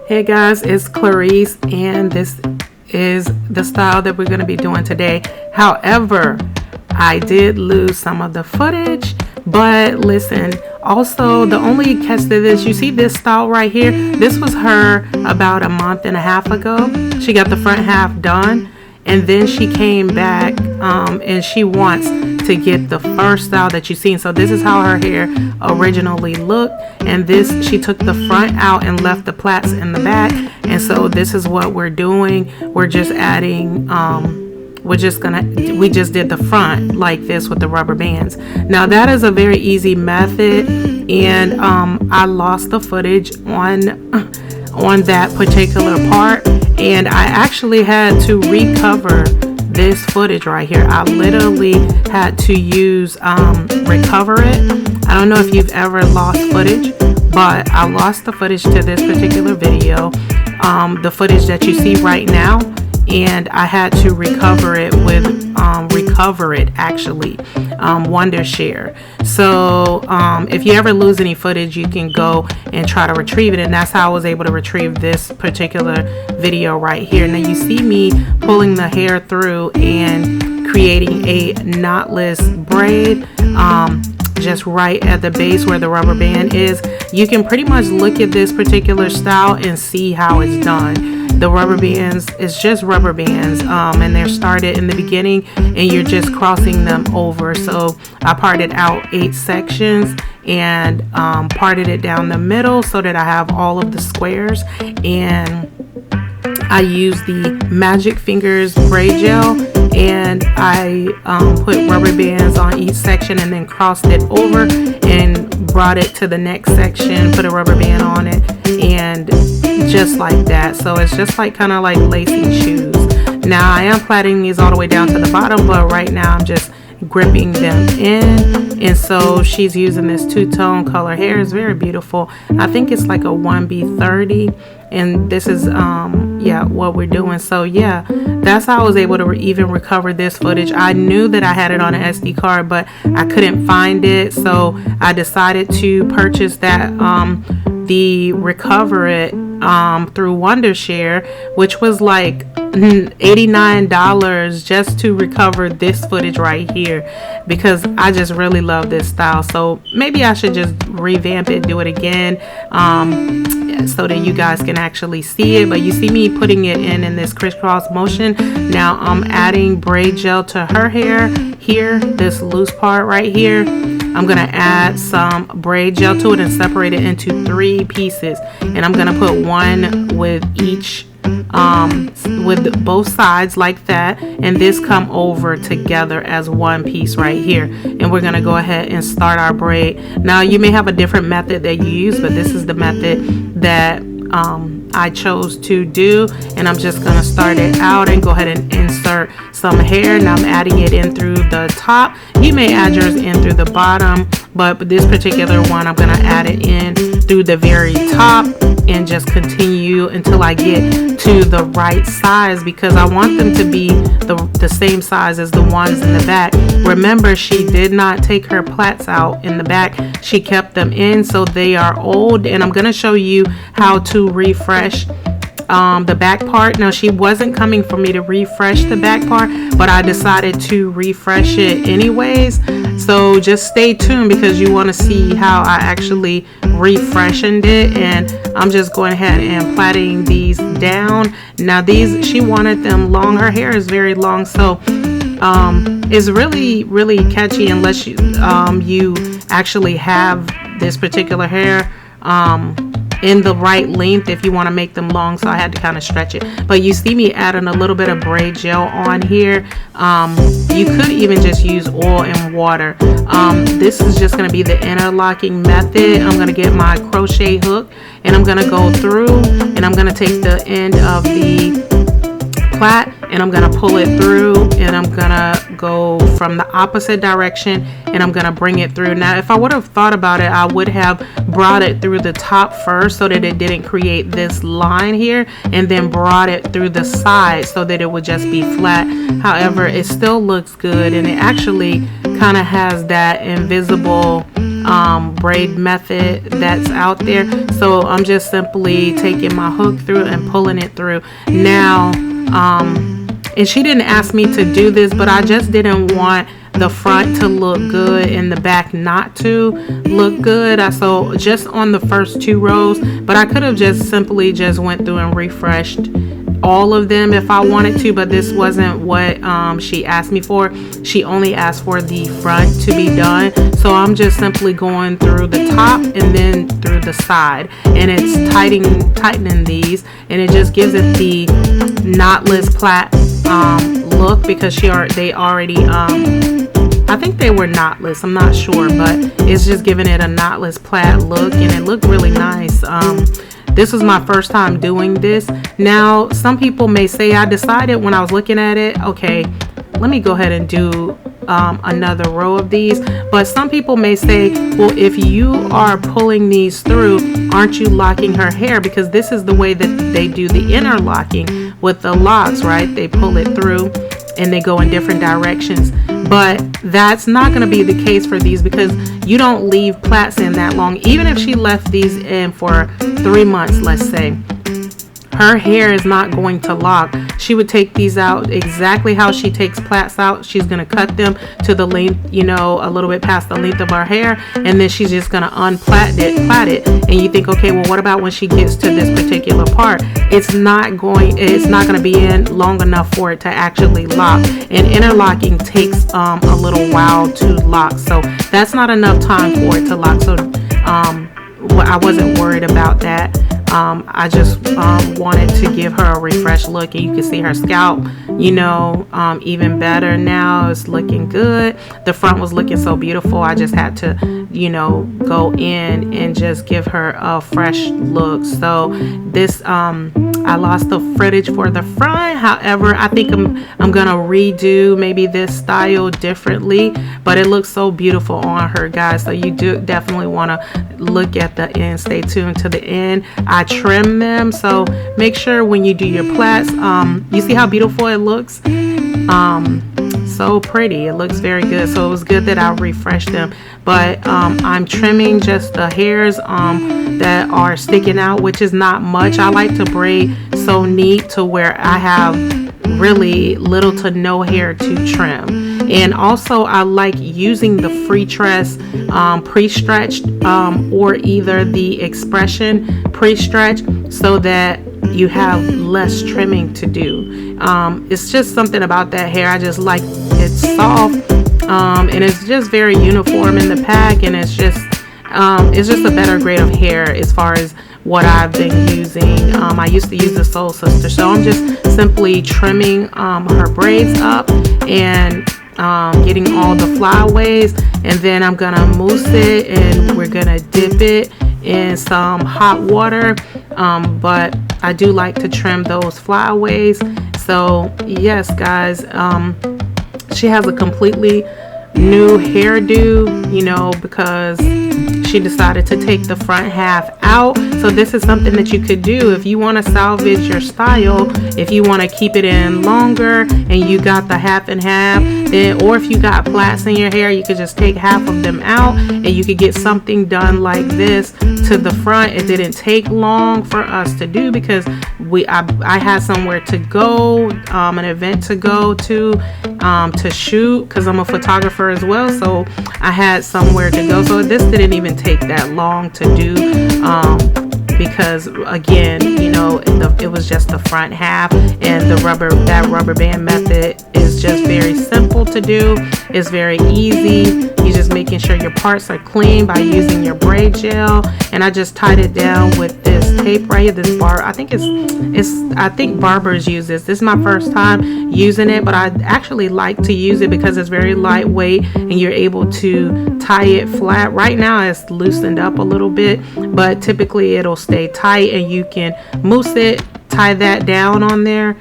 Hey guys, it's Clarice, and this is the style that we're going to be doing today. However, I did lose some of the footage, but listen, also the only catch to this, you see this style right here, this was her about a month and a half ago. She got the front half done, and then she came back and she wants to get the first style that you've seen. So this is how her hair originally looked, and this, she took the front out and left the plaits in the back. And so this is what we're doing. We're just adding we just did the front like this with the rubber bands. Now that is a very easy method, and I lost the footage on that particular part, and I actually had to recover this footage right here. I literally had to use recover it. I don't know if you've ever lost footage, but I lost the footage to this particular video, the footage that you see right now, and I had to recover it with Wondershare. So if you ever lose any footage, you can go and try to retrieve it, and that's how I was able to retrieve this particular video right here. Now you see me pulling the hair through and creating a knotless braid just right at the base where the rubber band is. You can pretty much look at this particular style and see how it's done. The rubber bands, it's just rubber bands, and they're started in the beginning, and you're just crossing them over. So I parted out 8 sections and parted it down the middle so that I have all of the squares, and I use the Magic Fingers braid gel, and I put rubber bands on each section and then crossed it over and brought it to the next section, put a rubber band on it, and just like that. So it's just like kind of like lacing shoes. Now I am plaiting these all the way down to the bottom, but right now I'm just gripping them in. And so she's using this two-tone color hair. It's very beautiful. I think it's like a 1B30, and this is what we're doing. So yeah, that's how I was able to even recover this footage. I knew that I had it on an SD card, but I couldn't find it, so I decided to purchase that the recover it through Wondershare, which was like $89 just to recover this footage right here, because I just really love this style. So maybe I should just revamp it, do it again, so that you guys can actually see it. But you see me putting it in this crisscross motion. Now I'm adding braid gel to her hair here, this loose part right here. I'm gonna add some braid gel to it and separate it into 3 pieces, and I'm gonna put one with each with both sides like that, and this come over together as one piece right here. And we're gonna go ahead and start our braid. Now you may have a different method that you use, but this is the method that I chose to do, and I'm just gonna start it out and go ahead and insert some hair. Now I'm adding it in through the top. You may add yours in through the bottom, but this particular one I'm gonna add it in through the very top and just continue until I get to the right size, because I want them to be the same size as the ones in the back. Remember, she did not take her plaits out in the back. She kept them in, so they are old, and I'm going to show you how to refresh the back part. Now she wasn't coming for me to refresh the back part, but I decided to refresh it anyways. So just stay tuned, because you want to see how I actually refreshened it. And I'm just going ahead and plaiting these down. Now these, she wanted them long. Her hair is very long, so it's really catchy unless you actually have this particular hair in the right length if you want to make them long. So I had to kind of stretch it, but you see me adding a little bit of braid gel on here. You could even just use oil and water. This is just going to be the interlocking method. I'm going to get my crochet hook, and I'm going to go through, and I'm going to take the end of the plait, and I'm gonna pull it through, and I'm gonna go from the opposite direction, and I'm gonna bring it through. Now if I would have thought about it, I would have brought it through the top first so that it didn't create this line here, and then brought it through the side so that it would just be flat. However, it still looks good, and it actually kind of has that invisible braid method that's out there. So I'm just simply taking my hook through and pulling it through. Now, and she didn't ask me to do this, but I just didn't want the front to look good and the back not to look good. So just on the first 2 rows, but I could have just simply just went through and refreshed all of them if I wanted to, but this wasn't what she asked me for. She only asked for the front to be done, so I'm just simply going through the top and then through the side, and it's tightening these, and it just gives it the knotless plait look, because they already I think they were knotless, I'm not sure, but it's just giving it a knotless plait look, and it looked really nice. This was my first time doing this. Now, some people may say, I decided when I was looking at it, okay, let me go ahead and do another row of these. But some people may say, well, if you are pulling these through, aren't you locking her hair? Because this is the way that they do the interlocking with the locks, right? They pull it through and they go in different directions. But that's not going to be the case for these, because you don't leave plaits in that long. Even if she left these in for 3 months, let's say, her hair is not going to lock. She would take these out exactly how she takes plaits out. She's going to cut them to the length, you know, a little bit past the length of her hair, and then she's just going to plait it. And you think, okay, well, what about when she gets to this particular part? It's not going to be in long enough for it to actually lock. And interlocking takes a little while to lock, so that's not enough time for it to lock. So I wasn't worried about that. I just wanted to give her a refresh look, and you can see her scalp, you know, even better now. It's looking good. The front was looking so beautiful. I just had to, you know, go in and just give her a fresh look. So this I lost the footage for the front. However, I think I'm gonna redo maybe this style differently, but it looks so beautiful on her, guys. So you do definitely want to look at the end. Stay tuned to the end. I trim them, so make sure when you do your plaits, you see how beautiful it looks. So pretty. It looks very good. So it was good that I refreshed them, but I'm trimming just the hairs that are sticking out, which is not much. I like to braid so neat to where I have really little to no hair to trim. And also I like using the free tress pre-stretched or either the expression pre-stretch, so that you have less trimming to do. It's just something about that hair. I just like it's soft, and it's just very uniform in the pack, and it's just a better grade of hair as far as what I've been using. I used to use the Soul Sister, so I'm just simply trimming her braids up and getting all the flyaways, and then I'm gonna mousse it, and we're gonna dip it in some hot water, but I do like to trim those flyaways. So yes, guys, she has a completely new hairdo, you know, because she decided to take the front half out. So this is something that you could do if you want to salvage your style, if you want to keep it in longer and you got the half and half, then, or if you got plaits in your hair, you could just take half of them out and you could get something done like this to the front. It didn't take long for us to do because I had somewhere to go, an event to go to shoot, because I'm a photographer as well, so I had somewhere to go. So this didn't even take that long to do, because again, you know, it was just the front half, and that rubber band method is just very simple to do. It's very easy. You're just making sure your parts are clean by using your braid gel, and I just tied it down with this tape right here. This bar, I think I think barbers use this. This is my first time using it, but I actually like to use it because it's very lightweight and you're able to tie it flat. Right now it's loosened up a little bit, but typically it'll stay tight, and you can mousse it, tie that down on there,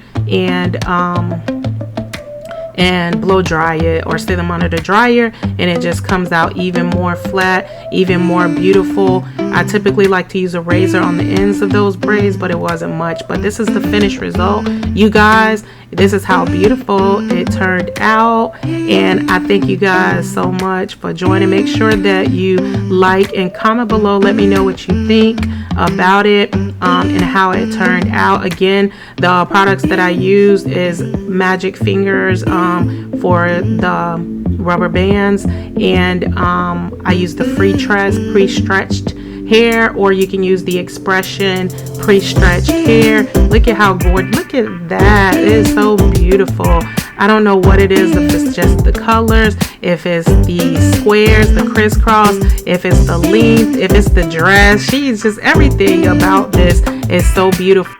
and blow dry it or sit them under the dryer, and it just comes out even more flat, even more beautiful. I typically like to use a razor on the ends of those braids, but it wasn't much. But this is the finished result, you guys. This is how beautiful it turned out, and I thank you guys so much for joining. Make sure that you like and comment below. Let me know what you think about it and how it turned out. Again, the products that I used is Magic Fingers for the rubber bands, and I use the Free Tress pre-stretched hair, or you can use the Expression pre-stretched hair. Look at how gorgeous, look at that, it is so beautiful. I don't know what it is, if it's just the colors, if it's the squares, the crisscross, if it's the length, if it's the dress. She's just, everything about this is so beautiful.